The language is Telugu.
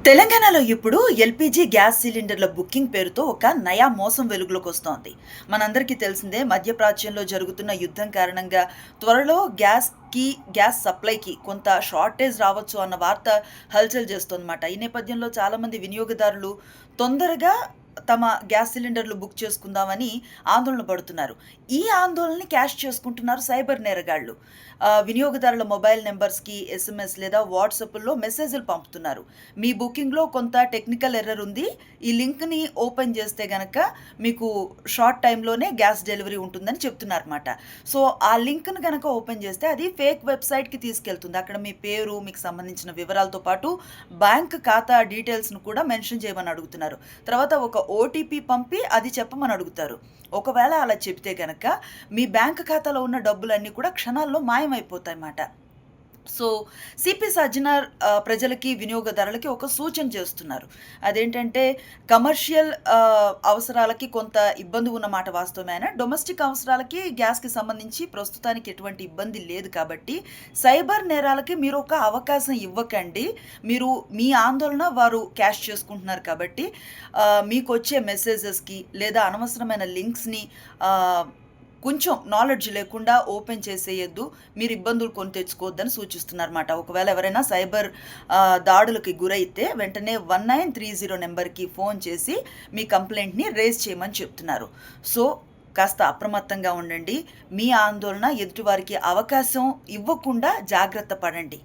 తెలంగాణలో ఇప్పుడు ఎల్‌పీజీ గ్యాస్ సిలిండర్ల బుకింగ్ పేరుతో ఒక నయా మోసం వెలుగులోకొస్తోంది. మనందరికీ తెలిసిందే మధ్యప్రాచ్యంలో జరుగుతున్న యుద్ధం కారణంగా త్వరలో గ్యాస్ సప్లైకి కొంత షార్టేజ్ రావచ్చు అన్న వార్త హల్చల్ చేస్తోందన్నమాట. ఈ నేపథ్యంలో చాలామంది వినియోగదారులు తొందరగా తమ గ్యాస్ సిలిండర్లు బుక్ చేసుకుందామని ఆందోళన పడుతున్నారు. ఈ ఆందోళనని క్యాష్ చేసుకుంటున్నారు సైబర్ నేరగాళ్లు. వినియోగదారుల మొబైల్ నంబర్స్‌కి ఎస్ఎంఎస్ లేదా వాట్సాప్‌ల్లో మెసేజ్‌లు పంపుతున్నారు. మీ బుకింగ్‌లో కొంత టెక్నికల్ ఎర్రర్ ఉంది. ఈ లింక్‌ని ఓపెన్ చేస్తే గనక మీకు షార్ట్ టైమ్‌లోనే గ్యాస్ డెలివరీ ఉంటుందని చెప్తున్నారన్నమాట. సో, ఆ లింక్‌ని గనక ఓపెన్ చేస్తే అది ఫేక్ వెబ్‌సైట్‌కి తీసుకెళ్తుంది. అక్కడ మీ పేరు, మీకు సంబంధించిన వివరాలతో పాటు బ్యాంక్ ఖాతా డీటెయిల్స్‌ను కూడా మెన్షన్ చేయమని అడుగుతున్నారు. తర్వాత ఒక ఓటీపీ పంపి అది చెప్పమని అడుగుతారు. ఒకవేళ అలా చెబితే గనక మీ బ్యాంక్ ఖాతాలో ఉన్న డబ్బులన్నీ కూడా క్షణాల్లో మాయమైపోతాయన్నమాట. సో, సిపి సజ్జనార్ ప్రజలకి, వినియోగదారులకి ఒక సూచన చేస్తున్నారు. అదేంటంటే కమర్షియల్ అవసరాలకి కొంత ఇబ్బంది ఉన్నమాట వాస్తవమే అయినా, డొమెస్టిక్ అవసరాలకి గ్యాస్‌కి సంబంధించి ప్రస్తుతానికి ఎటువంటి ఇబ్బంది లేదు కాబట్టి, సైబర్ నేరాలకి మీరొక అవకాశం ఇవ్వకండి. మీరు మీ ఆందోళన వారు క్యాష్ చేసుకుంటున్నారు కాబట్టి, మీకొచ్చే మెసేజెస్‌కి లేదా అనవసరమైన లింక్స్‌ని ఆహ్ కొంచెం నాలెడ్జ్ లేకుండా ఓపెన్ చేసేయొద్దు. మీరు ఇబ్బందులు కొని తెచ్చుకోవద్దని సూచిస్తున్నారన్నమాట. ఒకవేళ ఎవరైనా సైబర్ దాడులకి గురైతే వెంటనే 1930 నెంబర్‌కి ఫోన్ చేసి మీ కంప్లెయింట్‌ని రైజ్ చేయమని చెప్తున్నారు. సో, కాస్త అప్రమత్తంగా ఉండండి. మీ ఆందోళన ఎదుటివారికి అవకాశం ఇవ్వకుండా జాగ్రత్త పడండి.